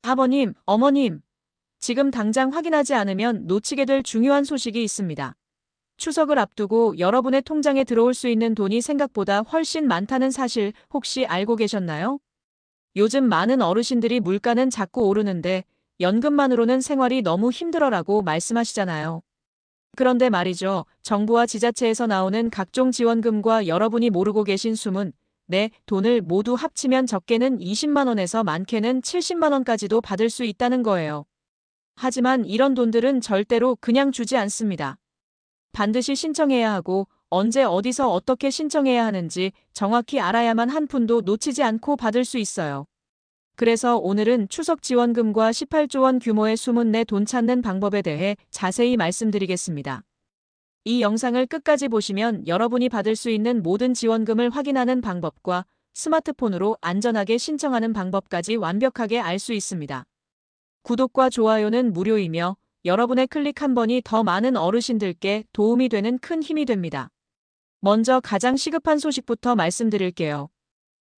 아버님, 어머님, 지금 당장 확인하지 않으면 놓치게 될 중요한 소식이 있습니다. 추석을 앞두고 여러분의 통장에 들어올 수 있는 돈이 생각보다 훨씬 많다는 사실 혹시 알고 계셨나요? 요즘 많은 어르신들이 물가는 자꾸 오르는데 연금만으로는 생활이 너무 힘들어라고 말씀하시잖아요. 그런데 말이죠. 정부와 지자체에서 나오는 각종 지원금과 여러분이 모르고 계신 숨은 내 돈을 모두 합치면 적게는 20만 원에서 많게는 70만 원까지도 받을 수 있다는 거예요. 하지만 이런 돈들은 절대로 그냥 주지 않습니다. 반드시 신청해야 하고 언제 어디서 어떻게 신청해야 하는지 정확히 알아야만 한 푼도 놓치지 않고 받을 수 있어요. 그래서 오늘은 추석 지원금과 18조 원 규모의 숨은 내 돈 찾는 방법에 대해 자세히 말씀드리겠습니다. 이 영상을 끝까지 보시면 여러분이 받을 수 있는 모든 지원금을 확인하는 방법과 스마트폰으로 안전하게 신청하는 방법까지 완벽하게 알 수 있습니다. 구독과 좋아요는 무료이며 여러분의 클릭 한 번이 더 많은 어르신들께 도움이 되는 큰 힘이 됩니다. 먼저 가장 시급한 소식부터 말씀드릴게요.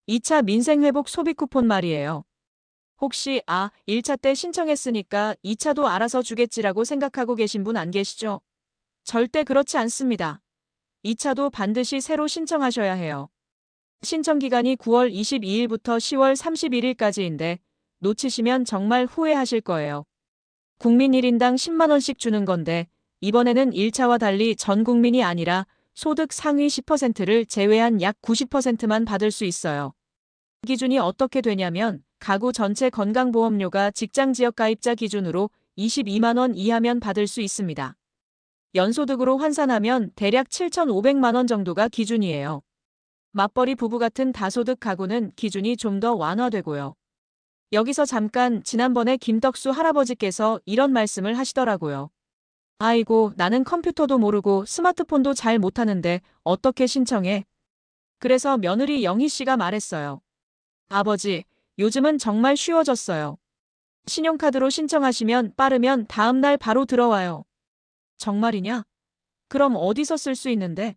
2차 민생회복 소비 쿠폰 말이에요. 혹시 1차 때 신청했으니까 2차도 알아서 주겠지라고 생각하고 계신 분 안 계시죠? 절대 그렇지 않습니다. 2차도 반드시 새로 신청하셔야 해요. 신청 기간이 9월 22일부터 10월 31일까지인데 놓치시면 정말 후회하실 거예요. 국민 1인당 10만 원씩 주는 건데 이번에는 1차와 달리 전 국민이 아니라 소득 상위 10%를 제외한 약 90%만 받을 수 있어요. 기준이 어떻게 되냐면 가구 전체 건강보험료가 직장 지역 가입자 기준으로 22만 원 이하면 받을 수 있습니다. 연소득으로 환산하면 대략 7,500만 원 정도가 기준이에요. 맞벌이 부부 같은 다소득 가구는 기준이 좀 더 완화되고요. 여기서 잠깐 지난번에 김덕수 할아버지께서 이런 말씀을 하시더라고요. 아이고, 나는 컴퓨터도 모르고 스마트폰도 잘 못하는데 어떻게 신청해? 그래서 며느리 영희 씨가 말했어요. 아버지, 요즘은 정말 쉬워졌어요. 신용카드로 신청하시면 빠르면 다음날 바로 들어와요. 정말이냐? 그럼 어디서 쓸 수 있는데?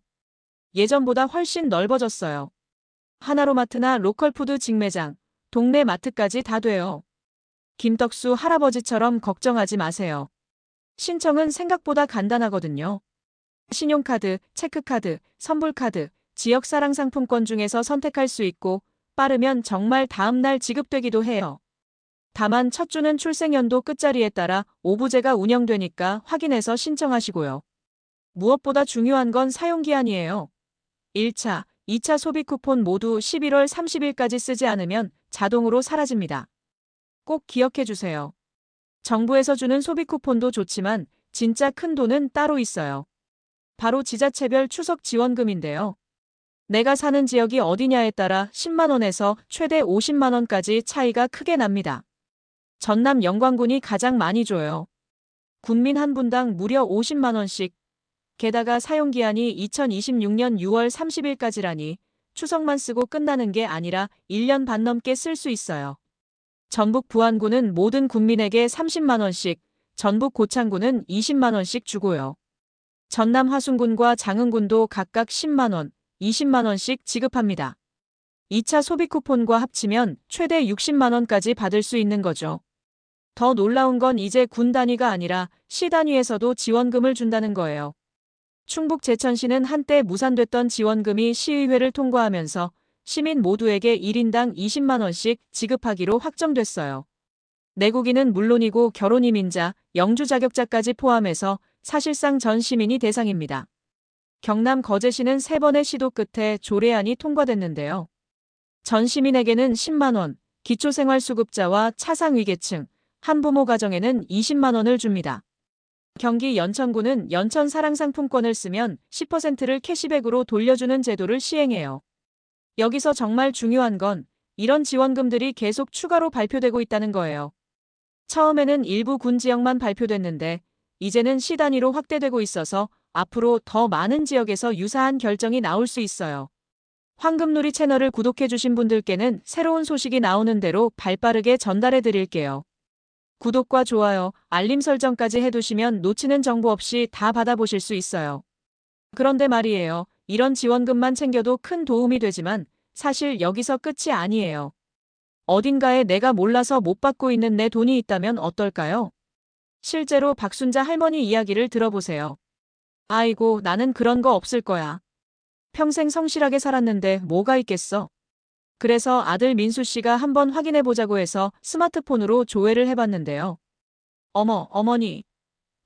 예전보다 훨씬 넓어졌어요. 하나로마트나 로컬푸드 직매장, 동네 마트까지 다 돼요. 김덕수 할아버지처럼 걱정하지 마세요. 신청은 생각보다 간단하거든요. 신용카드, 체크카드, 선불카드, 지역사랑상품권 중에서 선택할 수 있고 빠르면 정말 다음날 지급되기도 해요. 다만 첫 주는 출생연도 끝자리에 따라 오부제가 운영되니까 확인해서 신청하시고요. 무엇보다 중요한 건 사용기한이에요. 1차, 2차 소비 쿠폰 모두 11월 30일까지 쓰지 않으면 자동으로 사라집니다. 꼭 기억해 주세요. 정부에서 주는 소비 쿠폰도 좋지만 진짜 큰 돈은 따로 있어요. 바로 지자체별 추석 지원금인데요. 내가 사는 지역이 어디냐에 따라 10만 원에서 최대 50만 원까지 차이가 크게 납니다. 전남 영광군이 가장 많이 줘요. 군민 한 분당 무려 50만 원씩. 게다가 사용기한이 2026년 6월 30일까지라니 추석만 쓰고 끝나는 게 아니라 1년 반 넘게 쓸 수 있어요. 전북 부안군은 모든 군민에게 30만 원씩, 전북 고창군은 20만 원씩 주고요. 전남 화순군과 장흥군도 각각 10만 원, 20만 원씩 지급합니다. 2차 소비 쿠폰과 합치면 최대 60만 원까지 받을 수 있는 거죠. 더 놀라운 건 이제 군 단위가 아니라 시 단위에서도 지원금을 준다는 거예요. 충북 제천시는 한때 무산됐던 지원금이 시의회를 통과하면서 시민 모두에게 1인당 20만 원씩 지급하기로 확정됐어요. 내국인은 물론이고 결혼이민자, 영주 자격자까지 포함해서 사실상 전 시민이 대상입니다. 경남 거제시는 3번의 시도 끝에 조례안이 통과됐는데요. 전 시민에게는 10만 원, 기초생활수급자와 차상위계층, 한부모 가정에는 20만 원을 줍니다. 경기 연천군은 연천 사랑상품권을 쓰면 10%를 캐시백으로 돌려주는 제도를 시행해요. 여기서 정말 중요한 건 이런 지원금들이 계속 추가로 발표되고 있다는 거예요. 처음에는 일부 군 지역만 발표됐는데 이제는 시 단위로 확대되고 있어서 앞으로 더 많은 지역에서 유사한 결정이 나올 수 있어요. 황금누리 채널을 구독해주신 분들께는 새로운 소식이 나오는 대로 발빠르게 전달해 드릴게요. 구독과 좋아요, 알림 설정까지 해두시면 놓치는 정보 없이 다 받아보실 수 있어요. 그런데 말이에요. 이런 지원금만 챙겨도 큰 도움이 되지만 사실 여기서 끝이 아니에요. 어딘가에 내가 몰라서 못 받고 있는 내 돈이 있다면 어떨까요? 실제로 박순자 할머니 이야기를 들어보세요. 아이고, 나는 그런 거 없을 거야. 평생 성실하게 살았는데 뭐가 있겠어. 그래서 아들 민수 씨가 한번 확인해 보자고 해서 스마트폰으로 조회를 해봤는데요. 어머, 어머니.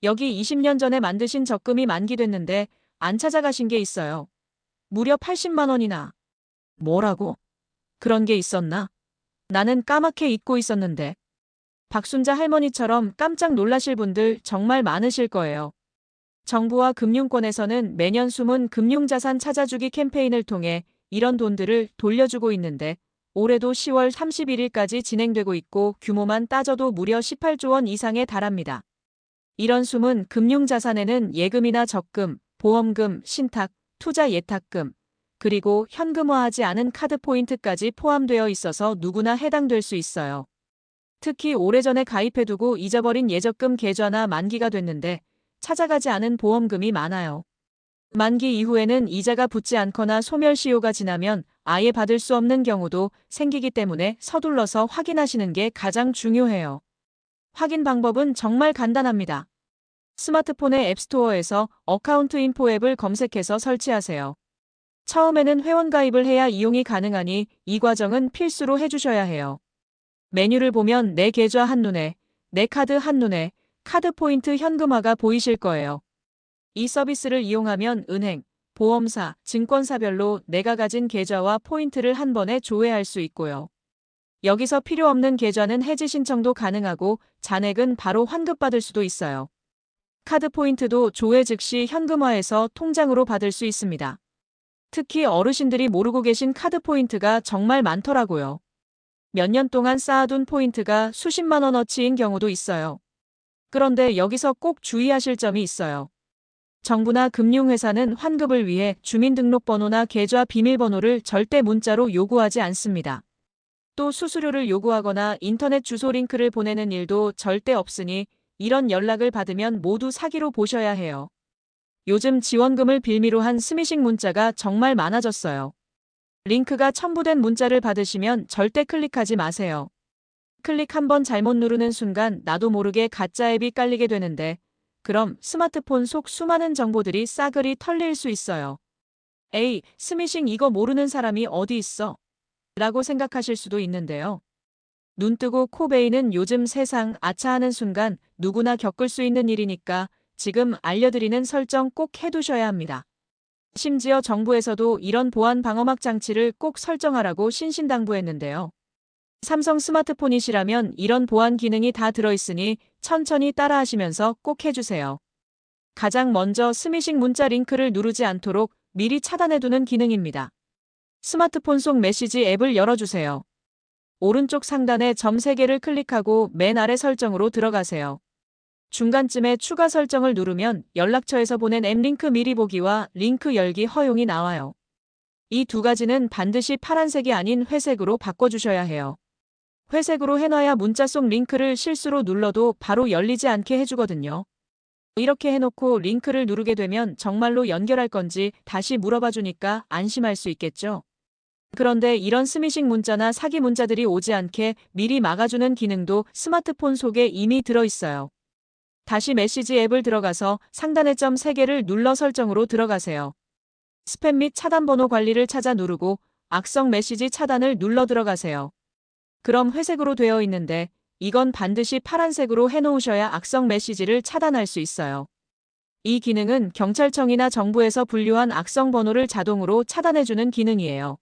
여기 20년 전에 만드신 적금이 만기됐는데 안 찾아가신 게 있어요. 무려 80만 원이나. 뭐라고? 그런 게 있었나? 나는 까맣게 잊고 있었는데. 박순자 할머니처럼 깜짝 놀라실 분들 정말 많으실 거예요. 정부와 금융권에서는 매년 숨은 금융자산 찾아주기 캠페인을 통해 이런 돈들을 돌려주고 있는데 올해도 10월 31일까지 진행되고 있고 규모만 따져도 무려 18조 원 이상에 달합니다. 이런 숨은 금융자산에는 예금이나 적금, 보험금, 신탁, 투자 예탁금, 그리고 현금화하지 않은 카드 포인트까지 포함되어 있어서 누구나 해당될 수 있어요. 특히 오래전에 가입해두고 잊어버린 예적금 계좌나 만기가 됐는데 찾아가지 않은 보험금이 많아요. 만기 이후에는 이자가 붙지 않거나 소멸시효가 지나면 아예 받을 수 없는 경우도 생기기 때문에 서둘러서 확인하시는 게 가장 중요해요. 확인 방법은 정말 간단합니다. 스마트폰의 앱스토어에서 어카운트 인포 앱을 검색해서 설치하세요. 처음에는 회원 가입을 해야 이용이 가능하니 이 과정은 필수로 해주셔야 해요. 메뉴를 보면 내 계좌 한눈에, 내 카드 한눈에, 카드 포인트 현금화가 보이실 거예요. 이 서비스를 이용하면 은행, 보험사, 증권사별로 내가 가진 계좌와 포인트를 한 번에 조회할 수 있고요. 여기서 필요 없는 계좌는 해지 신청도 가능하고 잔액은 바로 환급받을 수도 있어요. 카드 포인트도 조회 즉시 현금화해서 통장으로 받을 수 있습니다. 특히 어르신들이 모르고 계신 카드 포인트가 정말 많더라고요. 몇 년 동안 쌓아둔 포인트가 수십만 원어치인 경우도 있어요. 그런데 여기서 꼭 주의하실 점이 있어요. 정부나 금융회사는 환급을 위해 주민등록번호나 계좌 비밀번호를 절대 문자로 요구하지 않습니다. 또 수수료를 요구하거나 인터넷 주소 링크를 보내는 일도 절대 없으니 이런 연락을 받으면 모두 사기로 보셔야 해요. 요즘 지원금을 빌미로 한 스미싱 문자가 정말 많아졌어요. 링크가 첨부된 문자를 받으시면 절대 클릭하지 마세요. 클릭 한번 잘못 누르는 순간 나도 모르게 가짜 앱이 깔리게 되는데 그럼 스마트폰 속 수많은 정보들이 싸그리 털릴 수 있어요. 에이, 스미싱 이거 모르는 사람이 어디 있어? 라고 생각하실 수도 있는데요. 눈 뜨고 코 베이는 요즘 세상 아차하는 순간 누구나 겪을 수 있는 일이니까 지금 알려드리는 설정 꼭 해두셔야 합니다. 심지어 정부에서도 이런 보안 방어막 장치를 꼭 설정하라고 신신당부했는데요. 삼성 스마트폰이시라면 이런 보안 기능이 다 들어있으니 천천히 따라하시면서 꼭 해주세요. 가장 먼저 스미싱 문자 링크를 누르지 않도록 미리 차단해두는 기능입니다. 스마트폰 속 메시지 앱을 열어주세요. 오른쪽 상단에 점 3개를 클릭하고 맨 아래 설정으로 들어가세요. 중간쯤에 추가 설정을 누르면 연락처에서 보낸 앱 링크 미리 보기와 링크 열기 허용이 나와요. 이 두 가지는 반드시 파란색이 아닌 회색으로 바꿔주셔야 해요. 회색으로 해놔야 문자 속 링크를 실수로 눌러도 바로 열리지 않게 해주거든요. 이렇게 해놓고 링크를 누르게 되면 정말로 연결할 건지 다시 물어봐 주니까 안심할 수 있겠죠. 그런데 이런 스미싱 문자나 사기 문자들이 오지 않게 미리 막아주는 기능도 스마트폰 속에 이미 들어있어요. 다시 메시지 앱을 들어가서 상단의 점 3개를 눌러 설정으로 들어가세요. 스팸 및 차단 번호 관리를 찾아 누르고 악성 메시지 차단을 눌러 들어가세요. 그럼 회색으로 되어 있는데 이건 반드시 파란색으로 해놓으셔야 악성 메시지를 차단할 수 있어요. 이 기능은 경찰청이나 정부에서 분류한 악성 번호를 자동으로 차단해주는 기능이에요.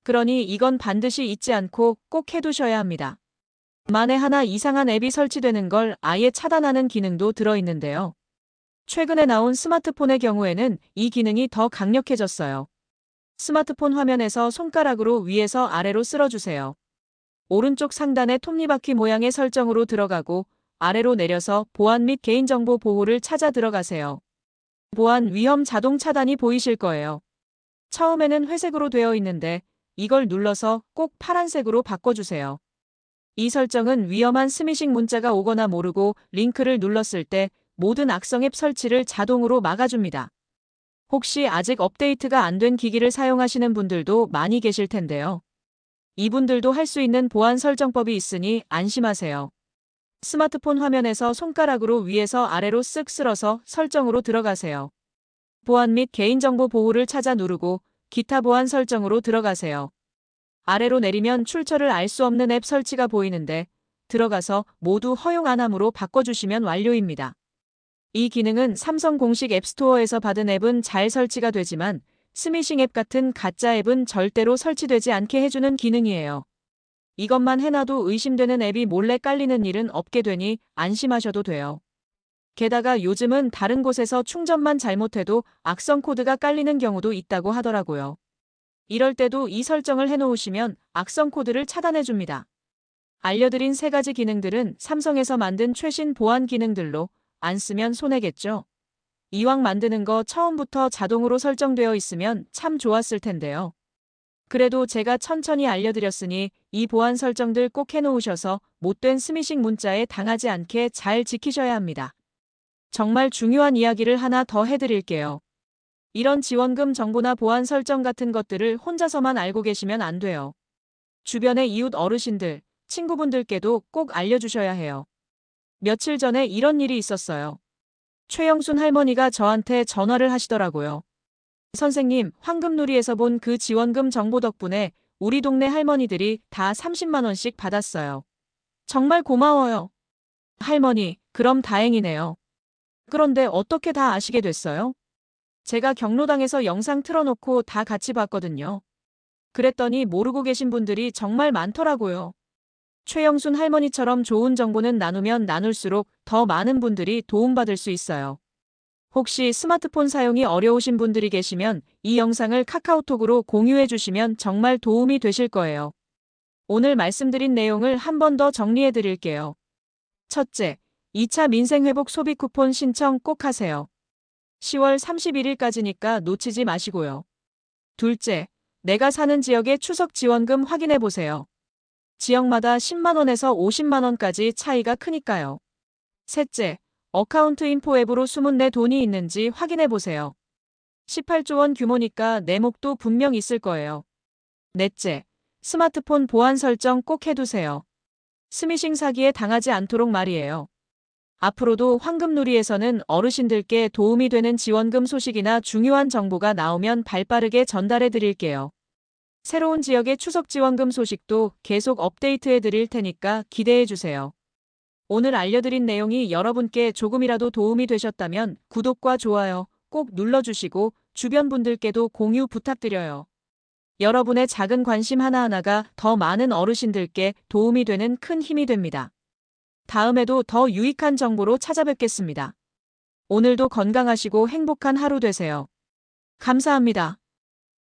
그러니 이건 반드시 잊지 않고 꼭 해두셔야 합니다. 만에 하나 이상한 앱이 설치되는 걸 아예 차단하는 기능도 들어있는데요. 최근에 나온 스마트폰의 경우에는 이 기능이 더 강력해졌어요. 스마트폰 화면에서 손가락으로 위에서 아래로 쓸어주세요. 오른쪽 상단의 톱니바퀴 모양의 설정으로 들어가고 아래로 내려서 보안 및 개인정보 보호를 찾아 들어가세요. 보안 위험 자동 차단이 보이실 거예요. 처음에는 회색으로 되어 있는데 이걸 눌러서 꼭 파란색으로 바꿔주세요. 이 설정은 위험한 스미싱 문자가 오거나 모르고 링크를 눌렀을 때 모든 악성 앱 설치를 자동으로 막아줍니다. 혹시 아직 업데이트가 안 된 기기를 사용하시는 분들도 많이 계실 텐데요. 이분들도 할 수 있는 보안 설정법이 있으니 안심하세요. 스마트폰 화면에서 손가락으로 위에서 아래로 쓱 쓸어서 설정으로 들어가세요. 보안 및 개인정보 보호를 찾아 누르고 기타 보안 설정으로 들어가세요. 아래로 내리면 출처를 알 수 없는 앱 설치가 보이는데 들어가서 모두 허용 안함으로 바꿔주시면 완료입니다. 이 기능은 삼성 공식 앱스토어에서 받은 앱은 잘 설치가 되지만 스미싱 앱 같은 가짜 앱은 절대로 설치되지 않게 해주는 기능이에요. 이것만 해놔도 의심되는 앱이 몰래 깔리는 일은 없게 되니 안심하셔도 돼요. 게다가 요즘은 다른 곳에서 충전만 잘못해도 악성 코드가 깔리는 경우도 있다고 하더라고요. 이럴 때도 이 설정을 해놓으시면 악성 코드를 차단해줍니다. 알려드린 3가지 기능들은 삼성에서 만든 최신 보안 기능들로 안 쓰면 손해겠죠. 이왕 만드는 거 처음부터 자동으로 설정되어 있으면 참 좋았을 텐데요. 그래도 제가 천천히 알려드렸으니 이 보안 설정들 꼭 해놓으셔서 못된 스미싱 문자에 당하지 않게 잘 지키셔야 합니다. 정말 중요한 이야기를 하나 더 해드릴게요. 이런 지원금 정보나 보안 설정 같은 것들을 혼자서만 알고 계시면 안 돼요. 주변의 이웃 어르신들, 친구분들께도 꼭 알려주셔야 해요. 며칠 전에 이런 일이 있었어요. 최영순 할머니가 저한테 전화를 하시더라고요. 선생님, 황금누리에서 본 그 지원금 정보 덕분에 우리 동네 할머니들이 다 30만 원씩 받았어요. 정말 고마워요. 할머니, 그럼 다행이네요. 그런데 어떻게 다 아시게 됐어요? 제가 경로당에서 영상 틀어놓고 다 같이 봤거든요. 그랬더니 모르고 계신 분들이 정말 많더라고요. 최영순 할머니처럼 좋은 정보는 나누면 나눌수록 더 많은 분들이 도움받을 수 있어요. 혹시 스마트폰 사용이 어려우신 분들이 계시면 이 영상을 카카오톡으로 공유해 주시면 정말 도움이 되실 거예요. 오늘 말씀드린 내용을 한 번 더 정리해 드릴게요. 첫째, 2차 민생회복 소비 쿠폰 신청 꼭 하세요. 10월 31일까지니까 놓치지 마시고요. 둘째, 내가 사는 지역의 추석 지원금 확인해 보세요. 지역마다 10만 원에서 50만 원까지 차이가 크니까요. 셋째, 어카운트 인포 앱으로 숨은 내 돈이 있는지 확인해 보세요. 18조 원 규모니까 내목도 분명 있을 거예요. 넷째, 스마트폰 보안 설정 꼭 해두세요. 스미싱 사기에 당하지 않도록 말이에요. 앞으로도 황금누리에서는 어르신들께 도움이 되는 지원금 소식이나 중요한 정보가 나오면 발빠르게 전달해 드릴게요. 새로운 지역의 추석 지원금 소식도 계속 업데이트해 드릴 테니까 기대해 주세요. 오늘 알려드린 내용이 여러분께 조금이라도 도움이 되셨다면 구독과 좋아요 꼭 눌러주시고 주변 분들께도 공유 부탁드려요. 여러분의 작은 관심 하나하나가 더 많은 어르신들께 도움이 되는 큰 힘이 됩니다. 다음에도 더 유익한 정보로 찾아뵙겠습니다. 오늘도 건강하시고 행복한 하루 되세요. 감사합니다.